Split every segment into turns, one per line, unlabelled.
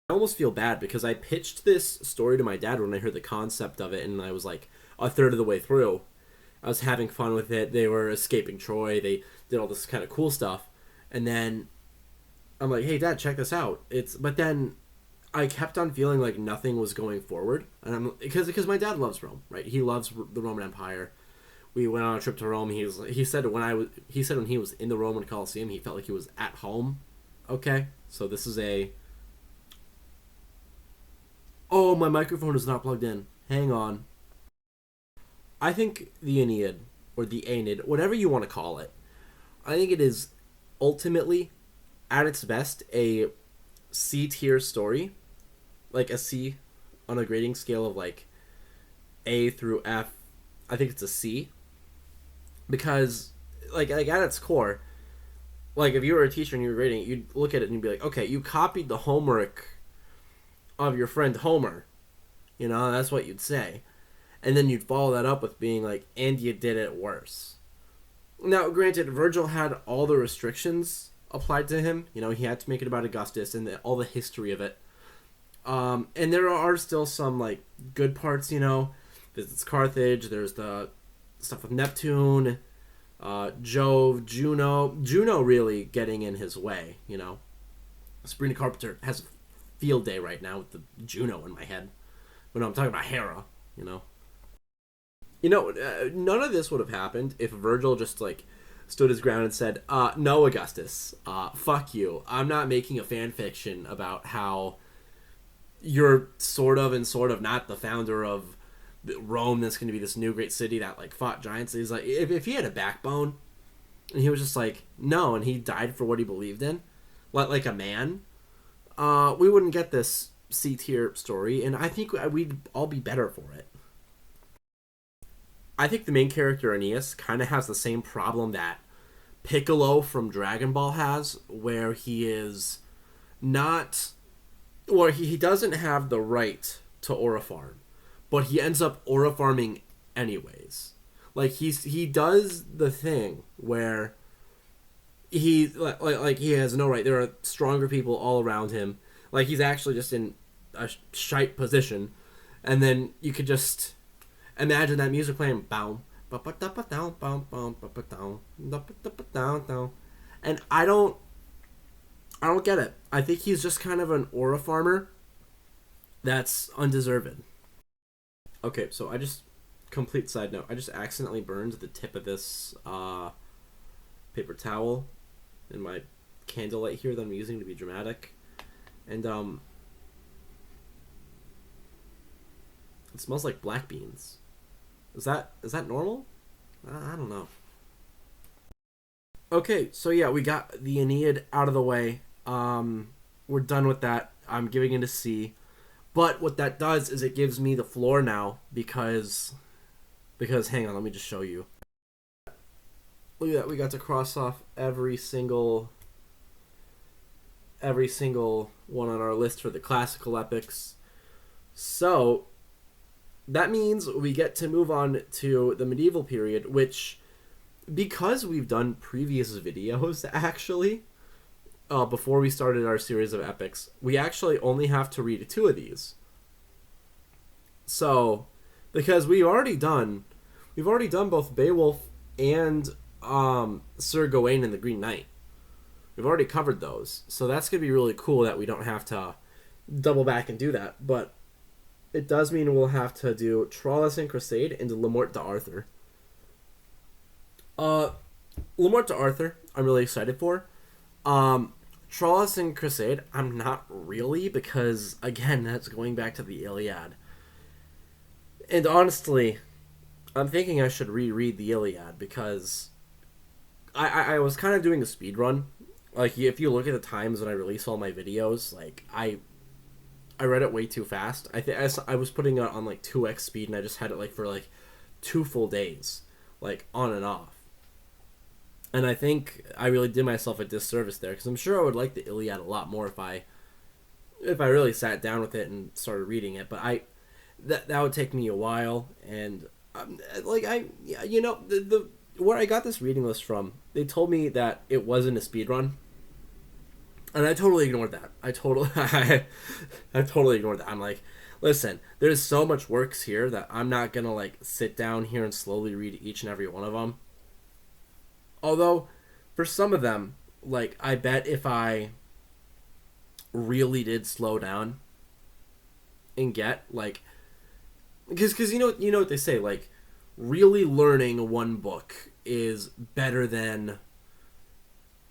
I almost feel bad because I pitched this story to my dad when I heard the concept of it, and I was like a third of the way through. I was having fun with it. They were escaping Troy. They did all this kind of cool stuff, and then I'm like, "Hey, Dad, check this out." But then I kept on feeling like nothing was going forward, and I'm because my dad loves Rome, right? He loves the Roman Empire. We went on a trip to Rome. He said when he was in the Roman Colosseum, he felt like he was at home. Okay, so this is a oh, my microphone is not plugged in. Hang on. I think the Aeneid or the AENEID, whatever you want to call it, I think it is ultimately at its best a C tier story, like a C on a grading scale of like A through F. I think it's a C because like at its core, like if you were a teacher and you were grading it, you'd look at it and you'd be like, okay, you copied the homework of your friend Homer. You know, that's what you'd say. And then you'd follow that up with being like, and you did it worse. Now, granted, Virgil had all the restrictions applied to him. You know, he had to make it about Augustus and all the history of it. And there are still some like good parts. You know, visits Carthage. There's the stuff with Neptune, Jove, Juno. Juno really getting in his way. You know, Sabrina Carpenter has a field day right now with the Juno in my head. But no, I'm talking about Hera. You know, none of this would have happened if Virgil just like stood his ground and said, "No, Augustus, fuck you. I'm not making a fan fiction about how you're sort of not the founder of Rome. That's going to be this new great city that like fought giants." He's like, if he had a backbone, and he was just like, no, and he died for what he believed in, like a man, we wouldn't get this C tier story, and I think we'd all be better for it. I think the main character Aeneas kind of has the same problem that Piccolo from Dragon Ball has, where he is not, or he doesn't have the right to aura farm, but he ends up aura farming anyways. Like he does the thing where like he has no right. There are stronger people all around him. Like he's actually just in a shite position, and then you could just imagine that music playing, bow, and I don't get it. I think he's just kind of an aura farmer that's undeserved. Okay, so I just complete side note. I just accidentally burned the tip of this paper towel in my candlelight here that I'm using to be dramatic, and it smells like black beans. Is that normal? I don't know. Okay, so yeah, we got the Aeneid out of the way. We're done with that. I'm giving it a C. But what that does is it gives me the floor now because hang on, let me just show you. Look at that, we got to cross off every single one on our list for the classical epics. So that means we get to move on to the medieval period, which, because we've done previous videos actually, before we started our series of epics, we actually only have to read two of these. So, because we've already done both Beowulf and Sir Gawain and the Green Knight. We've already covered those, so that's gonna be really cool that we don't have to double back and do that. But it does mean we'll have to do Troilus and Crusade and Le Morte d'Arthur. Le Morte d'Arthur, I'm really excited for. Troilus and Crusade, I'm not really, because again, that's going back to the Iliad. And honestly, I'm thinking I should reread the Iliad because I was kind of doing a speed run. Like if you look at the times when I release all my videos, like I read it way too fast. I was putting it on like 2x speed, and I just had it like for like 2 full days, like on and off. And I think I really did myself a disservice there, because I'm sure I would like the Iliad a lot more if I really sat down with it and started reading it. But that would take me a while, and like the where I got this reading list from, they told me that it wasn't a speed run. And I totally ignored that. I totally ignored that. I'm like, listen, there's so much works here that I'm not gonna like sit down here and slowly read each and every one of them. Although, for some of them, like I bet if I really did slow down and get like, because you know what they say, like really learning one book is better than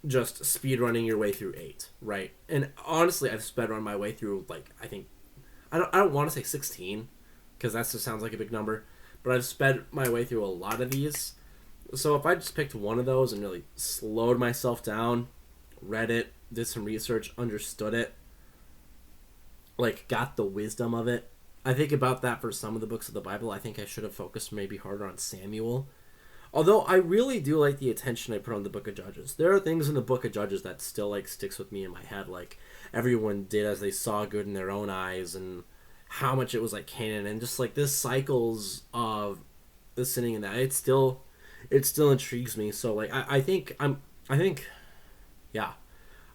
just speed running your way through 8, right? And honestly, I've sped run my way through like I think I don't want to say 16 because that just sounds like a big number, but I've sped my way through a lot of these. So if I just picked one of those and really slowed myself down, read it, did some research, understood it, like got the wisdom of it. I think about that for some of the books of the Bible. I think I should have focused maybe harder on Samuel. Although I really do like the attention I put on the Book of Judges. There are things in the Book of Judges that still like sticks with me in my head, like everyone did as they saw good in their own eyes, and how much it was like Canaan, and just like this cycles of the sinning in that. It still intrigues me. So like I think yeah,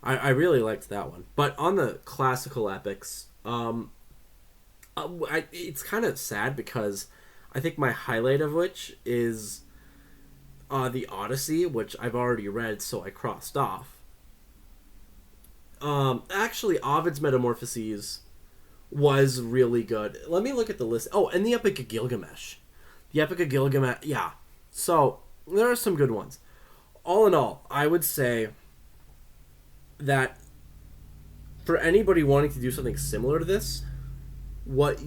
I really liked that one. But on the classical epics, it's kind of sad because I think my highlight of which is the Odyssey, which I've already read, so I crossed off. Actually, Ovid's Metamorphoses was really good. Let me look at the list. Oh, and the Epic of Gilgamesh. The Epic of Gilgamesh, yeah. So, there are some good ones. All in all, I would say that for anybody wanting to do something similar to this, what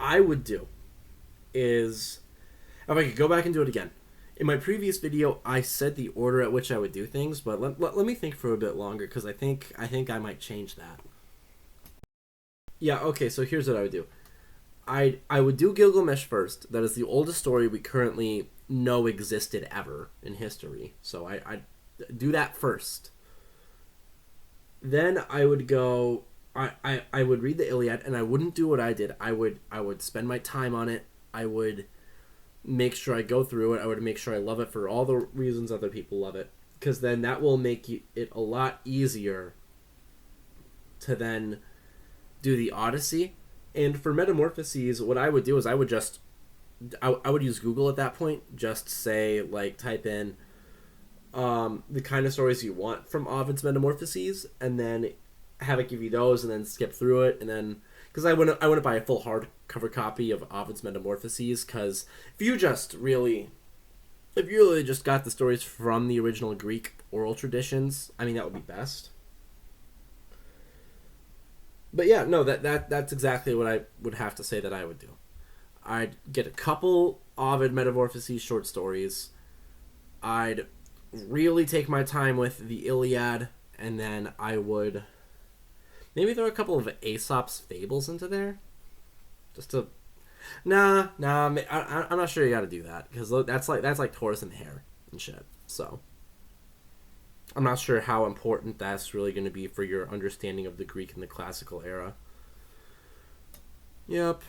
I would do is, if I could go back and do it again. In my previous video, I said the order at which I would do things, but let me think for a bit longer because I think I might change that. Yeah, okay, so here's what I would do. I would do Gilgamesh first. That is the oldest story we currently know existed ever in history. So I'd do that first. Then I would go. I would read the Iliad, and I wouldn't do what I did. I would spend my time on it. I would make sure I go through it. I would make sure I love it for all the reasons other people love it, because then that will make it a lot easier to then do the Odyssey. And for Metamorphoses, what I would do is I would use Google at that point. Just say, like, type in the kind of stories you want from Ovid's Metamorphoses, and then have it give you those, and then skip through it, and then because I wouldn't buy a full hardcover copy of Ovid's Metamorphoses, because if you really just got the stories from the original Greek oral traditions, I mean that would be best. But yeah, no, that's exactly what I would have to say that I would do. I'd get a couple Ovid Metamorphoses short stories. I'd really take my time with the Iliad, and then I would maybe throw a couple of Aesop's fables into there, just to. Nah. I'm not sure you got to do that because that's like Taurus and the Hare and shit. So I'm not sure how important that's really going to be for your understanding of the Greek and the classical era. Yep.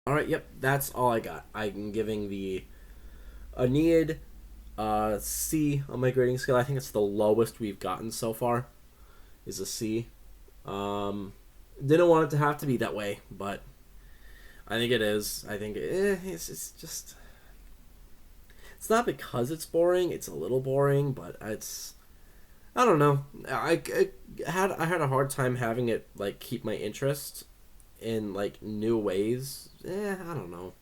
All right. Yep. That's all I got. I'm giving the AENEID C on my grading scale. I think it's the lowest we've gotten so far. Is a C. Didn't want it to have to be that way, but I think it is. I think it's just. It's not because it's boring. It's a little boring, but it's. I don't know. I had a hard time having it like keep my interest in like new ways. I don't know.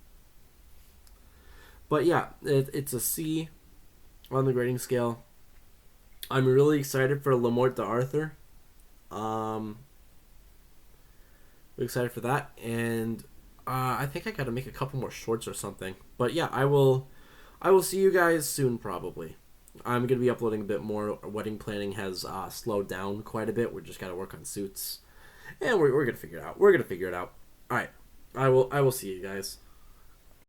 But yeah, it's a C on the grading scale. I'm really excited for Le Morte d'Arthur. We're excited for that, and I think I got to make a couple more shorts or something. But yeah, I will see you guys soon probably. I'm gonna be uploading a bit more. Wedding planning has slowed down quite a bit. We just gotta work on suits, and we're gonna figure it out. We're gonna figure it out. All right, I will see you guys.